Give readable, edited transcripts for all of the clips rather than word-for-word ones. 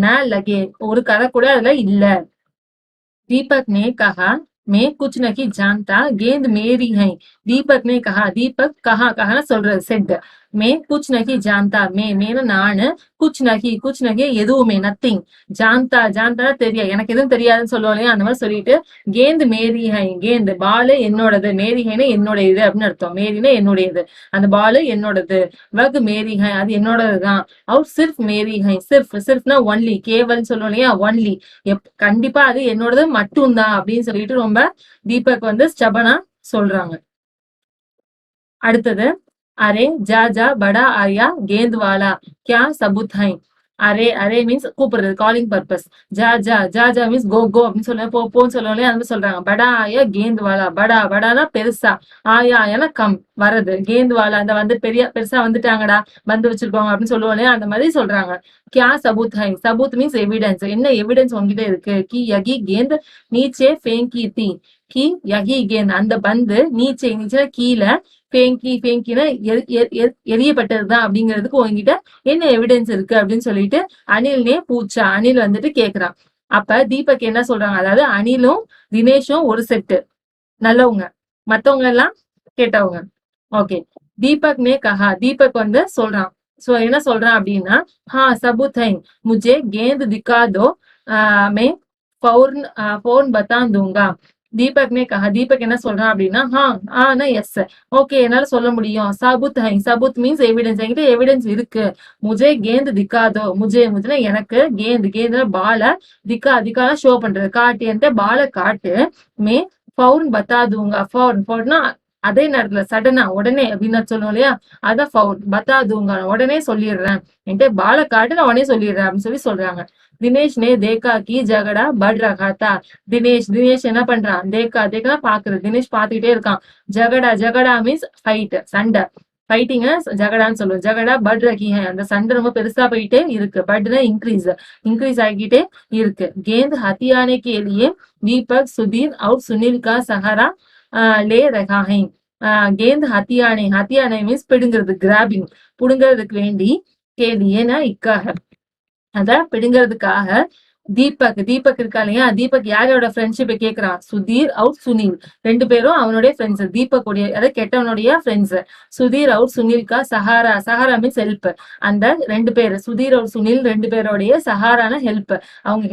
ந லகே ஒரு கதை கூட அதுல இல்ல. दीपक ने कहा मैं कुछ नहीं जानता गेंद मेरी है. दीपक कहा ना சொல்றது செட். मैं कुछ नहीं जानता मैं நானு कुछ नहीं எதுவுமே நத்திங். ஜான்தா தெரியா எனக்கு எதுவும் தெரியாதுன்னு சொல்லுவோம் இல்லையா, அந்த மாதிரி சொல்லிட்டு கேந்து மேரி ஹை கேந்து பாலு என்னோடது, மேரி ஹைனா என்னுடையது அப்படின்னு அர்த்தம். மேரினா என்னுடையது, அந்த பாலு என்னோடது. வகு மேரி ஹை அது என்னோடதுதான். அவர் சிர்ஃப் மேரி ஹை சிர்ஃப்னா ஒன்லி கேவல்னு சொல்லுவோம் இல்லையா, ஒன்லி கண்டிப்பா அது என்னோடது மட்டும்தான் அப்படின்னு சொல்லிட்டு ரொம்ப தீபக் வந்து ஸ்டபனா சொல்றாங்க. அடுத்தது அரே ஜா ஜா படா ஆயா கேந்த் வாலா கியா சபுத் ஹை. அரே மீன்ஸ் கூப்பிடுறது, காலிங் பர்பஸ். ஜா மீன்ஸ் கோ அப்படின்னு சொல்லுவேன், போன்னு சொல்லுவோம் அந்த மாதிரி சொல்றாங்க. படா ஆயா கேந்த் வாலா. படானா பெருசா, ஆயானா கம் வரது, கேந்த் வாலா அந்த வந்து பெருசா வந்துட்டாங்கடா, வந்து வச்சிருக்கோங்க அப்படின்னு சொல்லுவோம் இல்லையா, அந்த மாதிரி சொல்றாங்க. கியா சபூத் ஹை. சபூத் மீன்ஸ் எவிடன்ஸ். என்ன எவிடன்ஸ் உங்ககிட்ட இருக்கு? கி யகி கேந்த் நீச்சே ஃபேங்கி தி. கி யகி கேந்த் அந்த பந்து நீச்சே கீழே பேங்கினா எரியப்பட்டதுதான் அப்படிங்கிறதுக்கு உங்ககிட்ட என்ன எவிடன்ஸ் இருக்கு அப்படின்னு சொல்லிட்டு அனில்னே பூச்சா. அனில் வந்துட்டு கேக்குறான். அப்ப தீபக் என்ன சொல்றாங்க, அதாவது அனிலும் தினேஷும் ஒரு செட்டு நல்லவங்க, மத்தவங்க எல்லாம் கேட்டவங்க. ஓகே, தீபக்னே கஹா தீபக் வந்து சொல்றான். சோ என்ன சொல்றான் அப்படின்னா, ஹா சபூத் ஹை முझे गेंद दिखा दो मैं फौरन बता दूंगा. தீபக்னே கஹா தீபக் என்ன சொல்றான் அப்படின்னா, ஆனா எஸ் ஓகே என்னால சொல்ல முடியும். சபுத் ஹை சபுத் மீன்ஸ் எவிடன்ஸ், என்கிட்ட எவிடன்ஸ் இருக்கு. முझे गेंद दिखा दो முझேனா எனக்கு, கேந்துனா பால, திக்கால ஷோ பண்றது, காட்டு என்கிட்ட பால காட்டு. மே ஃபவுன் பத்தா தூங்கா. ஃபவுன்னா அதே நேரத்துல சடனா உடனே அப்படின்னு சொல்லுவோம் இல்லையா, அதான் ஃபவுன். பத்தா தூங்கா உடனே சொல்லிடுறேன், என்கிட்ட பால காட்டு நான் உடனே சொல்லிடுறேன் அப்படின்னு சொல்றாங்க. தினேஷ் நே தேக்கா கி ஜகடா பட் ரகா தா. தினேஷ் என்ன பண்றான், தேக்கா பாக்குறது, தினேஷ் பாத்துக்கிட்டே இருக்கான். ஜகடா மீன்ஸ் ஃபைட், சண்டை. ஃபைட்டிங்க ஜகடான்னு சொல்லுவோம். ஜகடா பட் ரகி ஹை அந்த சண்டை ரொம்ப பெருசா போயிட்டே இருக்கு. பட்னா இன்க்ரீஸ் ஆகிட்டே இருக்கு. கேந்த் ஹத்தியானே கே லியே தீபக் சுதீர் और सुनील का सहारा ले रहा है. கேந்த் ஹத்தியானே மீன்ஸ் பிடுங்கிறது, கிராபிங் புடுங்கிறதுக்கு வேண்டி, கேலியேனா இக்காக அத பிடுங்கிறதுக்காக தீபக் இருக்கா இல்லையா, தீபக் யாரோட ஃப்ரெண்ட்ஷிப்பை கேட்கிறான், சுதீர் அவுட் சுனில் ரெண்டு பேரும் அவனுடைய ஃப்ரெண்ட்ஸ், தீபக் உடைய அதாவது கெட்டவனுடைய ஃப்ரெண்ட்ஸ். சுதீர் அவுட் சுனில்கா சஹாரா மீன்ஸ் ஹெல்ப். அந்த ரெண்டு பேரு சுதீர் அவுட் சுனில் ரெண்டு பேருடைய சஹாரான ஹெல்ப், அவங்க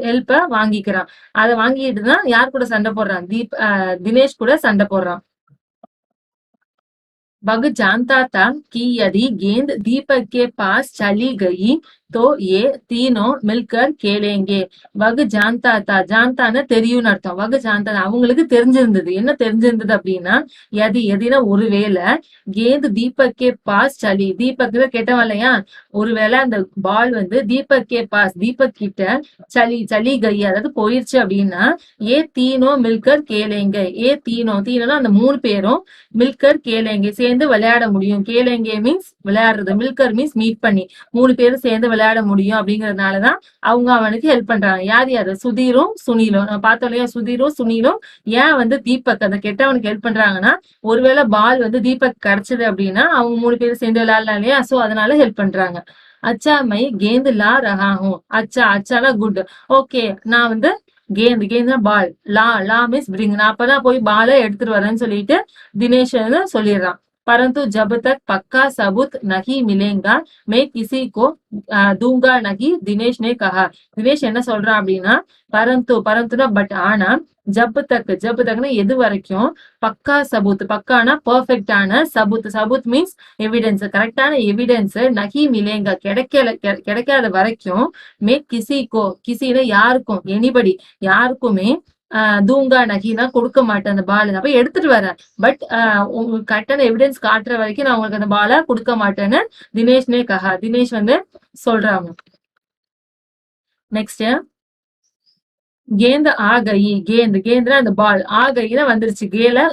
ஹெல்ப்ப வாங்கிக்கிறான். அதை வாங்கிட்டு தான் யார் கூட சண்டை போடுறான், தினேஷ் கூட சண்டை போடுறான். वह जानता था कि यदि गेंद दीपक के पास चली गई तो ये तीनों मिलकर खेलेंगे. வகு ஜான்தானா தெரியும்னு அர்த்தம். வகு ஜான்தா அவங்களுக்கு தெரிஞ்சிருந்தது. என்ன தெரிஞ்சிருந்தது அப்படின்னா, எதினா ஒருவேளை கேந்து தீபக் கே பாஸ் சலி, தீபக் கேட்டவன் இல்லையா, ஒருவேளை அந்த பால் வந்து தீபக் கே பாஸ் தீபக் கிட்ட சலி கை அதாவது போயிருச்சு அப்படின்னா, ஏ தீனோ மில்கர் கேலேங்க. ஏ தீனோனா அந்த மூணு பேரும் மில்கர் கேலேங்க சேர்ந்து விளையாட முடியும். கேலேங்கே மீன்ஸ் விளையாடுறது, மில்கர் மீன்ஸ் மீட் பண்ணி மூணு பேரும் சேர்ந்து விளையாட முடியும் அப்படிங்கறதுனாலதான் அவங்க அவனுக்கு ஹெல்ப் பண்றாங்க. யாரு சுதீரும் சுனிலும். நம்ம பார்த்தோம் இல்லையா, சுதீரும் சுனிலும் ஏன் வந்து தீபக் அந்த கெட்டவனுக்கு ஹெல்ப் பண்றாங்கன்னா, ஒருவேளை பால் வந்து தீபக் கிடைச்சது அப்படின்னா அவங்க மூணு பேரும் சேர்ந்து விளையாடலாம் இல்லையா, சோ அதனால ஹெல்ப் பண்றாங்க. அச்சா மை கேந்து லா ரஹா ஹூ. அச்சானா குட். ஓகே நான் வந்து கேந்து பால், லா மீன்ஸ் பிரிங், நான் அப்பதான் போய் பாலை எடுத்துட்டு வரேன்னு சொல்லிட்டு தினேஷ் சொல்லிடுறான். परंतु जब तक पक्का सबूत नहीं मिलेगा मैं किसी को दूंगा नहीं, दिनेश ने कहा. தினேஷ் என்ன சொல்றான் அப்படின்னா, பரந்துனா பட் ஆனா, ஜப் தக்னா எது வரைக்கும், பக்கா சபூத் பக்கானா பெர்ஃபெக்டான, சபூத் மீன்ஸ் எவிடன்ஸ், கரெக்டான எவிடன்ஸ் நகி மிலேங்க கிடைக்காத வரைக்கும், மே கிசினா யாருக்கும், எனிபடி யாருக்குமே தூங்கா நகினா கொடுக்க மாட்டேன் அந்த பால். அப்ப எடுத்துட்டு வரேன், பட் உங்களுக்கு கரெக்டான எவிடன்ஸ் காட்டுற வரைக்கும் நான் உங்களுக்கு அந்த பாலை கொடுக்க மாட்டேன்னு தினேஷ்னே கஹா தினேஷ் வந்து சொல்றாங்க. நெக்ஸ்ட் गेंद आ गई गेंद गेंद அந்த பால் ஆ கயினா வந்துருச்சு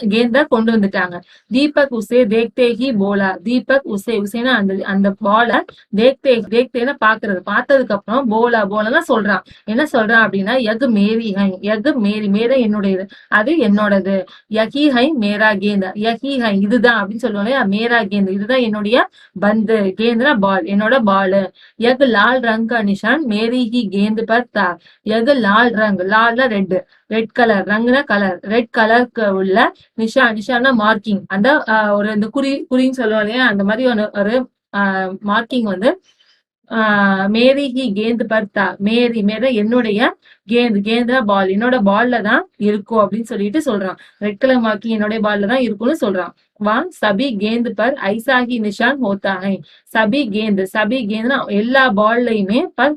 கேந்த கொண்டு வந்துட்டாங்க தீபக் உசே தேக்தே ஹி போலா தீபக் உசேனா அந்த பால தேக்தேனா பாக்குறது பார்த்ததுக்கு அப்புறம் போலா சொல்றான் என்ன சொல்றான் அப்படின்னா யக் மேரி ஹை யக் மேரி என்னுடையது அது என்னோடது யகி ஹை மேரா கேந்த் யகி ஹை இதுதான் அப்படின்னு சொல்லுவாங்க மேரா கேந்த் இதுதான் என்னுடைய பந்து கேந்திரா பால் என்னோட பால் யக் லால் ரங் கா நிஷான் மேரி ஹி கேந்த் பர் தா எது லால் ரங் லால்ல ரெட் கலர் ரங்னா கலர் ரெட் கலருக்கு உள்ள நிஷானா மார்க்கிங் அந்த ஒரு இந்த குறின்னு சொல்லுவோம் இல்லையா அந்த மாதிரி ஒரு மார்க்கிங் வந்து மேரி ஹி கேந்த் பர்தா மேரி என்னுடைய கேந்திரா பால் என்னோட பால்ல தான் இருக்கும் அப்படின்னு சொல்லிட்டு சொல்றான் ரெட் கலர் மார்க்கிங் என்னுடைய பால்ல தான் இருக்கும்னு சொல்றான் வா சபி கேந்த் பர் ஐசாகி நிஷான் ஹோத்தா ஹை சபி கேந்த்னா எல்லா பால்லயுமே பர்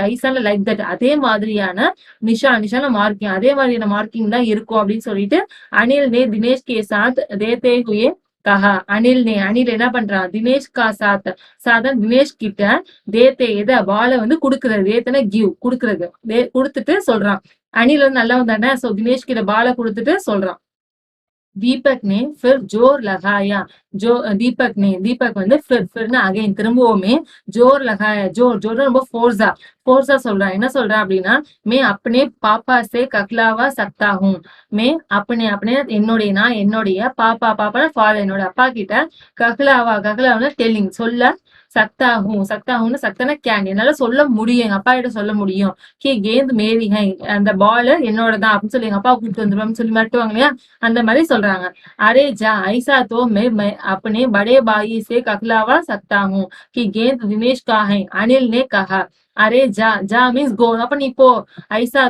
ஐசான லைக் தட் அதே மாதிரியான நிஷான மார்க்கிங் அதே மாதிரியான மார்க்கிங் தான் இருக்கும் அப்படின்னு சொல்லிட்டு அனில் நே தினேஷ் கே சாத் தேத்தே ஹுயே கஹா அனில் என்ன பண்றான் தினேஷ் கா சாதன் தினேஷ் கிட்ட தேத்தே எத பால வந்து குடுக்குறது தேத்தன கிவ் குடுக்குறது குடுத்துட்டு சொல்றான் அனில் வந்து நல்லவன் தானே சோ தினேஷ் கிட்ட பால குடுத்துட்டு சொல்றான் दीपक ने फिर जोर लगाया जो दीपक வந்து फिरना अगेन திரும்பவுமே जोर लगाया जोर ரொம்ப फोर्सा சொல்றான் என்ன சொல்றான் அப்படின்னா मैं अपने पापा से कहलावा सकता हूँ मैं अपने என்னுடைய பாப்பானா ஃபாதர் என்னோட அப்பா கிட்ட कहलावा டெல்லிங் சொல்ல சக்தாஹூன்னு சக்தனா கேன் என்னால சொல்ல முடியும் எங்க அப்பா கிட்ட சொல்ல முடியும் கேந்த் மேரி ஹை அந்த பால் என்னோடதான் அப்படின்னு சொல்லி எங்க அப்பா கூப்பிட்டு வந்துருவான்னு சொல்லி மிரட்டுவாங்க இல்லையா அந்த மாதிரி சொல்றாங்க அரே ஜா ஐசா தோ मैं अपने बड़े भाई से कहलावा सकता हूँ कि गेंद दिनेश का है अनिल ने कहा அரே ஜா மீன்ஸ் கோ அப்ப நீ போ ஐசா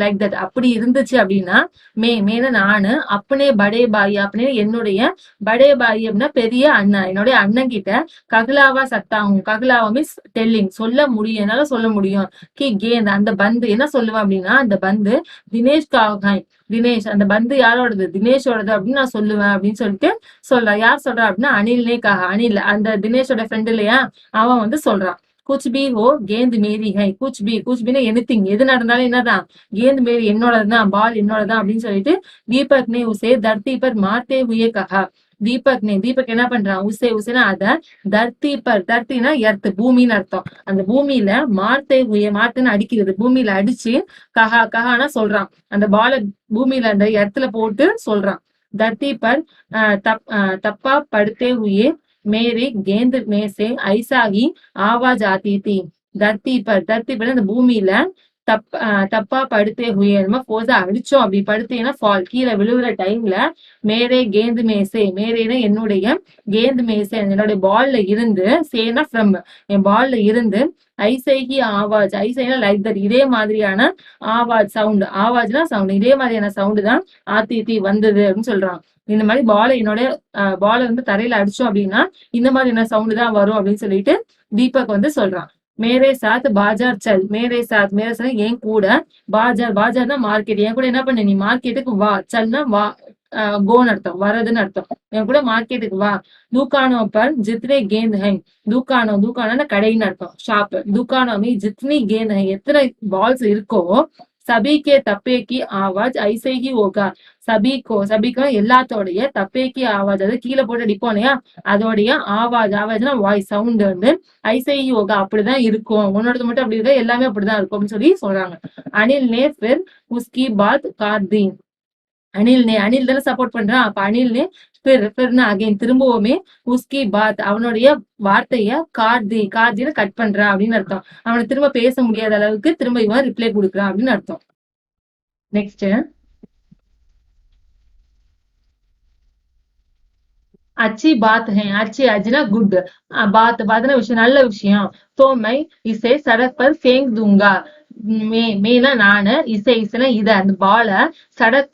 லைக் தட் அப்படி இருந்துச்சு அப்படின்னா மேன நானு அப்பனே படே பாய் அப்படின்னு என்னுடைய படே பாய் அப்படின்னா பெரிய அண்ணா என்னுடைய அண்ணன் கிட்ட ககுலாவா ககுலாவா மீன்ஸ் டெல்லிங் சொல்ல முடியும் என்னால சொல்ல முடியும் கேந்த் அந்த பந்து என்ன சொல்லுவேன் அப்படின்னா அந்த பந்து தினேஷ் காகாய் தினேஷ் அந்த பந்து யாரோடது தினேஷோடது அப்படின்னு நான் சொல்லுவேன் அப்படின்னு சொல்லிட்டு சொல்றேன் யார் சொல்றா அப்படின்னா அனில் அந்த தினேஷோட ஃப்ரெண்ட் இல்லையா அவன் வந்து சொல்றான் குச் பி ஹோ கேந்த் மேரி ஹை குச் பின்னா எனிதிங் எது நடந்தாலும் என்னதான் கேந்த் மேரி என்னோடதுதான் பால் என்னோடதான் அப்படின்னு சொல்லிட்டு தீபக் நே உசே தர்த்தி பர் மார்த்தே ஹுயே கஹா தீபக் என்ன பண்றான் உசேனா அத தர்த்தினா எர்த் பூமின்னு அர்த்தம் அந்த பூமியில மார்த்தேன்னு அடிக்கிறது பூமியில அடிச்சு கஹானா சொல்றான் அந்த பால பூமியில அந்த எர்த்துல போட்டு சொல்றான் தர்த்தி பர் தப்பா படுத்தே ஹுயே मेरे गेंद में से ऐसा ही आवाज आती थी धरती पर அந்த பூமியில தப்பா படுத்தே நம்ம போஸா அடிச்சோம் அப்படி படுத்தேன்னா ஃபால் கீழே விழுவுற டைம்ல மேரேனா என்னுடைய கேந்த் மேசே என்னுடைய பால்ல இருந்து சேனா ஃப்ரம் என் பால்ல இருந்து ஐசைகி ஐசைனா லைக் தட் இதே மாதிரியான ஆவாஜ்னா சவுண்ட் இதே மாதிரியான சவுண்டு தான் ஆத்தி வந்தது அப்படின்னு சொல்றான் இந்த மாதிரி பாலை வந்து தரையில அடிச்சோம் அப்படின்னா இந்த மாதிரியான சவுண்டு தான் வரும் அப்படின்னு சொல்லிட்டு தீபக் வந்து சொல்றான் மேரே சாத் பாஜார் சல் மேரே சாத் என் கூட பாஜார்னா மார்க்கெட் என் கூட என்ன பண்ண நீ மார்க்கெட்டுக்கு வா சல்னா வா கோன்னு அர்த்தம் வரதுன்னு அர்த்தம் என் கூட மார்க்கெட்டுக்கு வா தூக்கானோ பர் ஜித்னே கேந்த் ஹை தூக்கானோன்னா கடைன்னு அர்த்தம் ஷாப் தூக்கானோ மீ ஜித்னி கேந்த் ஹை எத்தனை பால்ஸ் இருக்கோ சபிகே தப்பேக்கி ஆவாஜ் ஐசைகி ஓகா சபிக்கோ எல்லாத்தோடைய தப்பேக்கி ஆவாஜ் அதாவது கீழே போட்டு அடிப்போம் இல்லையா அதோடைய ஆவாஜ்னா வாய்ஸ் சவுண்ட் வந்து ஐசைகி ஓகா அப்படிதான் இருக்கும் உன்னோடது மட்டும் அப்படி இருக்க எல்லாமே அப்படிதான் இருக்கும் அப்படின்னு சொல்லி சொல்றாங்க அனில் நே பிர் உஸ்கி பாத் கார்தீன் அனில் தானே சப்போர்ட் பண்றான் அப்ப அனில்னே அகைன் திரும்பவுமே உஸ்கி பாத் அவனுடைய வார்த்தைய கார்தின்னு கட் பண்றான் அப்படின்னு அர்த்தம் அவனை திரும்ப பேச முடியாத அளவுக்கு திரும்ப இவன் ரிப்ளை கொடுக்குறான் அப்படின்னு அர்த்தம் நெக்ஸ்ட் अच्छी बात है अच्छी गुड बातना விஷயம் நல்ல விஷயம் तो मैं इसे सड़क पर फेंक दूंगा மேனா நானு இசைனா இத அந்த பால சடக்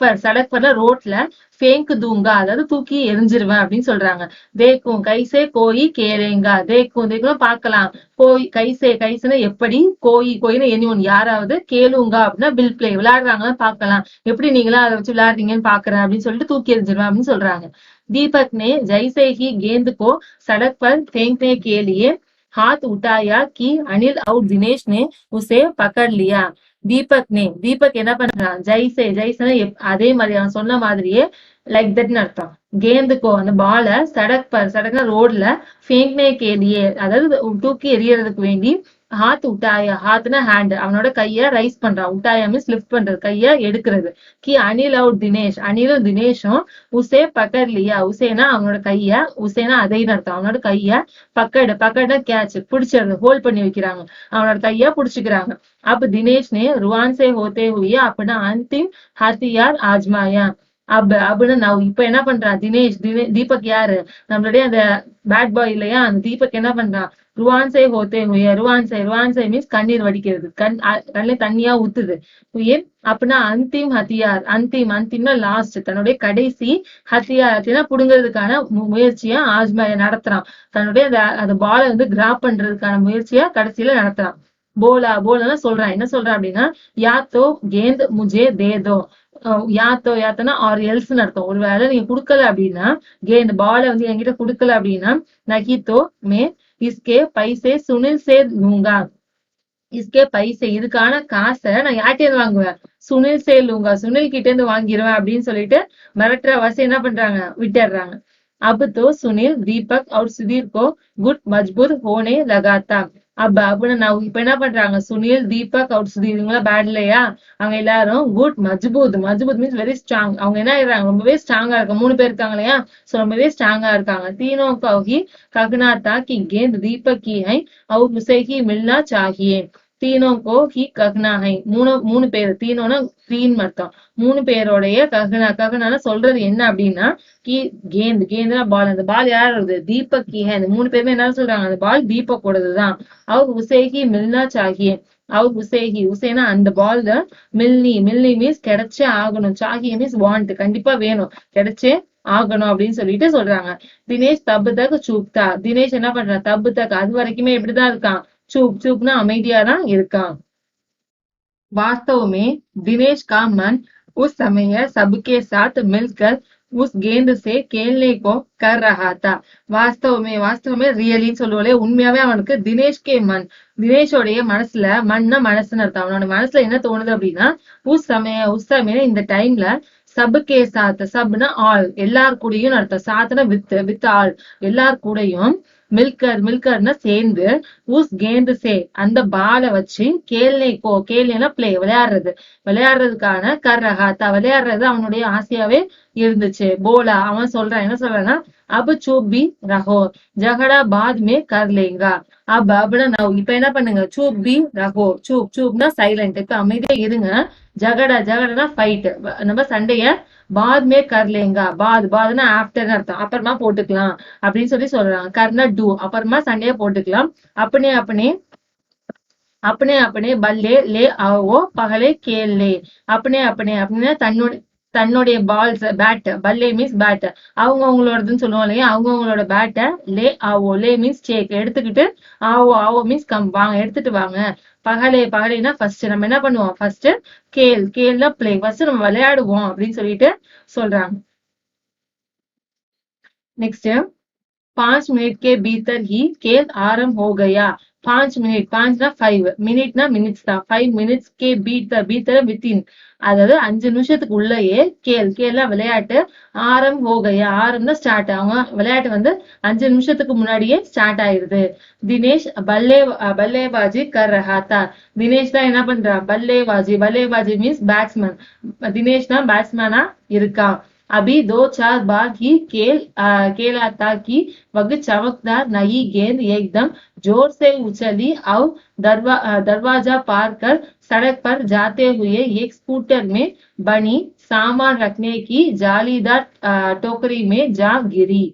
பர்ல ரோட்ல ஃபேங்க் தூங்கா அதாவது தூக்கி எரிஞ்சிருவேன் அப்படின்னு சொல்றாங்க தேக்கும் கைசே கோயி கேளேங்கா தேக்கும் பாக்கலாம் கைசுனா எப்படி கோயின்னு எனிஒன் யாராவது கேளுங்க அப்படின்னா பில் பிளே விளையாடுறாங்கன்னு பாக்கலாம் எப்படி நீங்களா அதை வச்சு விளையாடுறீங்கன்னு பாக்குறேன் அப்படின்னு சொல்லிட்டு தூக்கி எரிஞ்சிருவேன் அப்படின்னு சொல்றாங்க दीपक ने जैसे ही गेंद को सड़क पर फेंकने के लिए हाथ उठाया कि अनिल और दिनेश ने उसे पकड़ लिया தீபக் என்ன பண்றான், ஜெய்சே ஜெய்சே அதே மாதிரி அவன் சொன்ன மாதிரியே லைக் தட்னு அர்த்தம். கேந்துக்கோ அந்த பால சடக் பர் சடக்னா ரோட்ல ஃபேங்க்னே கேலியே அதாவது தூக்கி எறியறதுக்கு வேண்டி ஹாத் உட்டாயா ஹாத்னா ஹேண்ட் அவனோட கைய ரைஸ் பண்றான். உட்டாயா மீன்ஸ் லிஃப்ட் பண்றது, கைய எடுக்கிறது. அனில் அவுட் தினேஷ் அனிலும் தினேஷும் உசே பக்கர்லியா உசேனா அவனோட கைய உசேனா அதைன்னு அர்த்தம் அவனோட கைய பக்கட கேட்ச் பிடிச்சிருது ஹோல்ட் பண்ணி வைக்கிறாங்க. அவனோட கைய புடிச்சுக்கிறாங்க. அப்ப தினேஷ் நே ருவான் சே ஹோத்தே ஹுயே அப்படின்னா அந்திம் ஹத்தியார் ஆஜ்மாயா. அப்படின்னு நான் இப்ப என்ன பண்றான் தீபக் யாரு, நம்மளுடைய அந்த பேட் பாய் இல்லையா, அந்த தீபக் என்ன பண்றான், ருவான்சை ஹோத்தே ஹுயே ருவான்சை மீன்ஸ் கண்ணீர் வடிக்கிறது, கண்ணுல தண்ணியா ஊத்துது. ஹுயே அப்படின்னா அந்திம் ஹத்தியார் அந்திம்னா லாஸ்ட் தன்னுடைய கடைசி ஹத்தியார் அப்படின்னா புடுங்கிறதுக்கான முயற்சியா ஆஜ்மாய நடத்துறான். தன்னுடைய அந்த பாலை வந்து கிராப் பண்றதுக்கான முயற்சியா கடைசியில நடத்துறான். போலா சொல்றான். என்ன சொல்றான் அப்படின்னா யாத்தோ கேந்த் முஜே தேதோ யாத்தோனா ஆர் எல்ஸ்ன்னு அர்த்தம். ஒருவேளை நீங்க குடுக்கல அப்படின்னா இந்த பால வந்து என்கிட்ட குடுக்கல அப்படின்னா நகித்தோ மே இஸ்கே பைசே சுனில் சே லூங்கா இஸ்கே பைசே இதுக்கான காசை நான் யார்கிட்ட வாங்குவேன், சுனில் சே லூங்கா சுனில் கிட்ட இருந்து வாங்கிடுவேன் அப்படின்னு சொல்லிட்டு மிரட்டுற வாசி என்ன பண்றாங்க விட்டுடுறாங்க. अब तो सुनील दीपक और सुधीर को गुट मजबूत होने लगाता. அப்படின்னு நான் இப்ப என்ன பண்றாங்க, சுனில் தீபக் அவர் சுதீர் இவங்களாம் பேட் இல்லையா, அவங்க எல்லாரும் குட் மஜ்பூத் மீன்ஸ் வெரி ஸ்ட்ராங். அவங்க என்ன ஆயிடுறாங்க ரொம்பவே ஸ்ட்ராங்கா இருக்காங்க. 3 பேர் இருக்காங்க இல்லையா, சோ ரொம்பவே ஸ்ட்ராங்கா இருக்காங்க. तीनों को ही कहना था कि गेंद दीपक की है और उसे ही मिलना चाहिए. तीनों को ही कहना है மூணு பேர் தீனோனா த்ரீன்னு அர்த்தம். 3 பேரோடைய ககனான சொல்றது என்ன அப்படின்னா கேந்துனா பால், அந்த பால் யாரோடது தீபக் கி ஹை. அந்த 3 பேருமே என்ன சொல்றாங்க, அந்த பால் தீபக்கோடதுதான். அவர் உசேகி மில்னா சாகியே அவர் உசேனா அந்த பால் மில்னி மீன்ஸ் கிடைச்சே ஆகணும், சாகியே மீன்ஸ் வாண்ட் கண்டிப்பா வேணும், கிடைச்சே ஆகணும் அப்படின்னு சொல்லிட்டு சொல்றாங்க. தினேஷ் தப்பு தக் சூப்தா தினேஷ் என்ன பண்றான் தப்பு தக் அது வரைக்குமே இப்படிதான் இருக்கான், चुपना அமைதியா தான் இருக்கான். वास्तव में दिनेश का मन उस समय सबके साथ मिलकर उस गेंद से खेलने को कर रहा था. வாஸ்தவமே ரியலின்னு சொல்லுவோம்ல, உண்மையாவே அவனுக்கு தினேஷோடைய மனசுல மனசுன்னு அர்த்தம். அவனோட மனசுல என்ன தோணுது அப்படின்னா உஸ் சமயம் இந்த டைம்ல சபுக்கே சாத் சப்னா ஆல் எல்லார் கூடயும் அர்த்தம், சாத்னா வித் ஆல் எல்லார் கூடயும் மில்கர்னா சேர்ந்து உஸ் கேந்து சே அந்த பால வச்சு கேள்னா பிளே விளையாடுறதுக்கான கர்ரஹாத்தா விளையாடுறது அவனுடைய ஆசையாவே இருந்துச்சு. போலா அவன் சொல்றான். என்ன சொல்றான்னா अब चुप भी रहो झगड़ा बाद में कर लेगा. அப்படின்னா நான் இப்ப என்ன பண்ணுங்க, चुप भी रहो चुपனா சைலண்ட், இப்ப அமைதியா இருங்க. ஜகடானா ஃபைட், நம்ம சண்டைய பாத்மே கர்லேங்கா பாத்னா ஆஃப்டர் அர்த்தம், அப்புறமா போட்டுக்கலாம் அப்படின்னு சொல்றாங்க. கர்னா டூ அப்புறமா சண்டைய போட்டுக்கலாம். अपने अपने बल्ले ले आओ पहले खेल ले. अपने அப்படின்னா தன்னுடைய பால்ஸ் பேட், பல்லே மீன்ஸ் பேட் அவங்களோடதுன்னு சொல்லுவோம் இல்லையா, அவங்களோட பேட்டை லே மீன்ஸ் டேக் எடுத்துக்கிட்டு ஆவோ மீன்ஸ் கம் வாங்க எடுத்துட்டு வாங்க. பகலேனா ஃபர்ஸ்ட் நம்ம என்ன பண்ணுவோம், ஃபர்ஸ்ட் கேல்னா பிளே, ஃபர்ஸ்ட் நம்ம விளையாடுவோம் அப்படின்னு சொல்லிட்டு சொல்றாங்க. नेक्स्ट 5 मिनट के भीतर ही खेल आरंभ हो गया. 5 मिनट 5 5 मिनट मिनिट्स தான். 5 minutes के भीतर within அதாவது 5 நிமிஷத்துக்கு உள்ளேயே கேள்லாம் விளையாட்டு ஆரம்பம் ஹோகையா ஆரம்பம்னா ஸ்டார்ட், அவங்க விளையாட்டு வந்து 5 நிமிஷத்துக்கு முன்னாடியே ஸ்டார்ட் ஆயிருது. தினேஷ் பல்லேபாஜி கர் ரஹா தா. தினேஷ் தான் என்ன பண்றா பல்லேபாஜி மீன்ஸ் பேட்ஸ்மேன். தினேஷ் தான் பேட்ஸ்மேனா இருக்கான். अभी 2-4 बार ही खेला था कि वह चमकदार नई गेंद एकदम जोर से उछली और दरवाजा पार कर सड़क पर जाते हुए एक स्कूटर में बनी सामान रखने की जालीदार टोकरी में जा गिरी.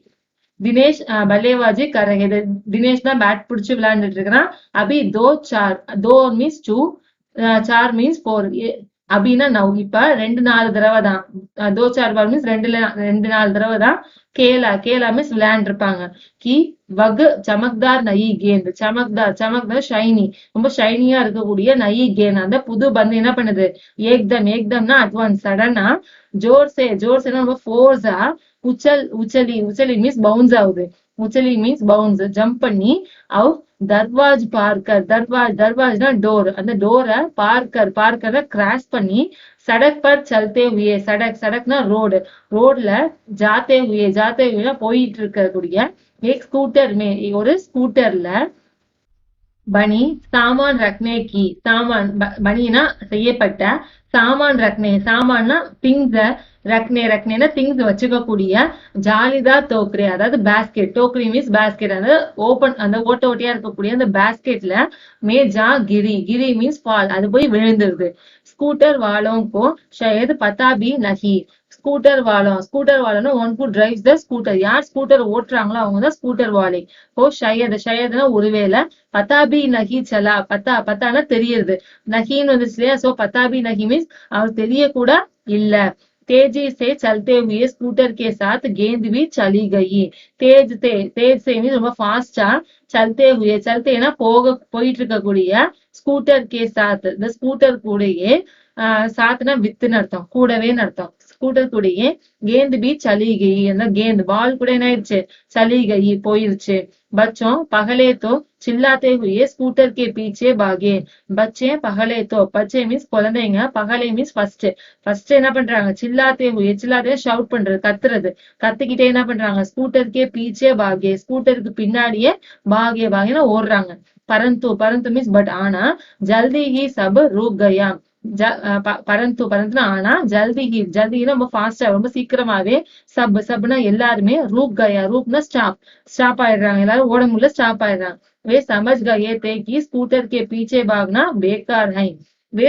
தினேஷ் பல்லேபாஜி कर रहे थे. தினேஷ் தான் பேட் பிடிச்சு விளையாண்டுட்டு இருக்கிறான். अभी 2 மீன்ஸ் 2 4 மீன்ஸ் 4 அப்படின்னா நவ் இப்ப 2-4 தடவை தான், 2-4 மீன்ஸ் 2-4 தடவை தான் கேலா மீன்ஸ் விளையாண்டு இருப்பாங்க. கி வகு சமக்தார் நயி கேந்த் சமக்தார் ஷைனி ரொம்ப ஷைனியா இருக்கக்கூடிய நயி கேந்த் அந்த புது பந்து என்ன பண்ணுது ஏக்தம்னா அட்வான்ஸ் சடனா ஜோர்சேனா ரொம்ப ஃபோர்ஸா உச்சலி மீன்ஸ் பவுன்ஸ் ஆகுது. உச்சலி மீன்ஸ் பவுன்ஸ், ஜம்ப் பண்ணி. அவ் தர்வாஜ் பார்க்கர், தர்வாஜ்னா டோர், அந்த டோரை பார்க்கரை கிராஸ் பண்ணி. சடக் பர் சல்தே ஹுயே, சடக்னா ரோடு, ரோட்ல ஜாத்தே ஹுயே போயிட்டு இருக்கக்கூடிய एक स्कूटर में, ஒரு ஸ்கூட்டர்ல பனி சாமான் ரக்னே கி, பனினா செய்யப்பட்ட, சாமான்னா திங்ஸ், ரக்னேனா திங்ஸ் வச்சுக்கக்கூடிய, ஜாலிதார் டோக்ரே அதாவது பேஸ்கெட், டோக்ரி மீன்ஸ் பேஸ்கெட், அந்த ஓபன், அந்த ஓட்டையா இருக்கக்கூடிய அந்த பேஸ்கெட்ல மே ஜா கிரி மீன்ஸ் ஃபால், அது போய் விழுந்துருது. स्कूटर वालों को शायद पता भी नहीं, ஸ்கூட்டர் வாலோனா one who drives the scooter, யார் ஸ்கூட்டர் ஓட்டுறாங்களோ அவங்க தான் ஸ்கூட்டர் வாலே. ஓ ஷயதுனா ஒருவேளை, பத்தாபி நகி சலா, பத்தானா தெரியுது, நகின்னு வந்துச்சு இல்லையா, சோ பத்தாபி நகி மீன்ஸ் அவர் தெரிய கூட இல்ல. तेजी से चलते हुए स्कूटर के साथ गेंद भी चली गई, तेज से மீன்ஸ் ரொம்ப ஃபாஸ்டா, சல்தேனா போயிட்டு இருக்கக்கூடிய, ஸ்கூட்டர் கே சாத் இந்த ஸ்கூட்டர் கூடயே, சாத்னா வித்துன்னு அர்த்தம், கூடவேன்னு அர்த்தம், ஸ்கூட்டர் கூடயே. गेंद भी चली गई, அந்த गेंद பால் கூட என்ன ஆயிடுச்சு, चली गई போயிருச்சு. बच्चों पहले तो चिल्लाते हुए स्कूटर के पीछे भागे, பச்சே மீன்ஸ் குழந்தைங்க, பகலே மீன்ஸ் ஃபர்ஸ்ட் என்ன பண்றாங்க, சில்லாத்தே ஷவுட் பண்றது, கத்துக்கிட்டே என்ன பண்றாங்க, ஸ்கூட்டர் கே பீச்சே பாகே, ஸ்கூட்டருக்கு பின்னாடியே பாகேனா ஓடுறாங்க. பரந்து மீன்ஸ் பட், ஆனா ஜல்தி ஹி சப் ரூக் கயா, பரந்துனா ஆனா, ஜல்தினா ரொம்ப ஃபாஸ்டா, ரொம்ப சீக்கிரமாவே, சப்னா எல்லாருமே, ரூப்னா ஸ்டாப் ஆயிடுறாங்க, எல்லாரும் ஓட முடியல, ஸ்டாப் ஆயிடுறாங்க. वे समझ गए थे कि स्कूटर के पीछे भागना बेकार है,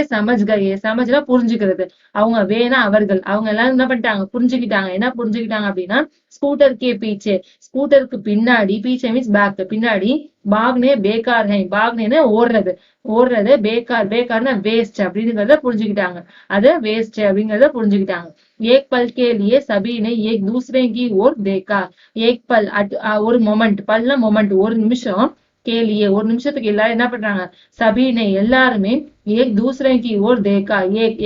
சமஜ்னா புரிஞ்சுக்கிறது, அவங்க வேணா அவர்கள், அவங்க எல்லாரும் என்ன பண்ணிட்டாங்க, புரிஞ்சுக்கிட்டாங்க அப்படின்னா, ஸ்கூட்டர் கே பீச்சே ஸ்கூட்டருக்கு பின்னாடி, பீச்சே மீன்ஸ் பேக், பின்னாடி, பாக்னே பேக்கார் ஹை, பாக்னேன்னு ஓடுறது பேக்கார்னா வேஸ்ட் அப்படிங்கறத புரிஞ்சுக்கிட்டாங்க, அது வேஸ்ட் அப்படிங்கறத புரிஞ்சுக்கிட்டாங்க. एक पल के लिए सभी ने एक दूसरे की ओर देखा, एक पल ஒரு மொமெண்ட், பல்னா மொமெண்ட், ஒரு நிமிஷம், கேலியே ஒரு நிமிஷத்துக்கு எல்லாரும் என்ன பண்றாங்க, சபீனை எல்லாருமே, ஏக் தூசரே கி ஓர் தேக்கா,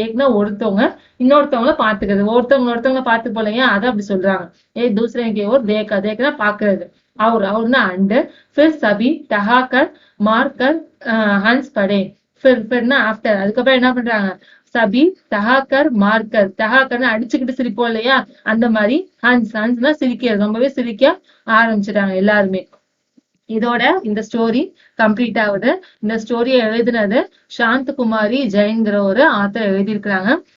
ஏக்னா ஒருத்தவங்க இன்னொருத்தவங்கள ஒருத்தவங்கள பார்த்து போலையா, அதை அப்படி சொல்றாங்க. ஏக் தூசரே கி ஓர் தேக்கா பாக்குறது, அவர்னா அண்டு. फिर सभी ठहाकर मारकर हंस पड़े, फिरனா ஆஃப்டர், அதுக்கப்புறம் என்ன பண்றாங்க, சபி டஹாக்கர்னா அடிச்சுக்கிட்டு சிரிப்போம் இல்லையா, அந்த மாதிரி ஹன்ஸ்னா சிரிக்கிறது, ரொம்பவே சிரிக்க ஆரம்பிச்சிட்டாங்க எல்லாருமே. இதோட இந்த ஸ்டோரி கம்ப்ளீட் ஆகுது. இந்த ஸ்டோரியை எழுதினது சாந்தகுமாரி ஜெயின்கிற ஒரு ஆத்தர் எழுதியிருக்கிறாங்க.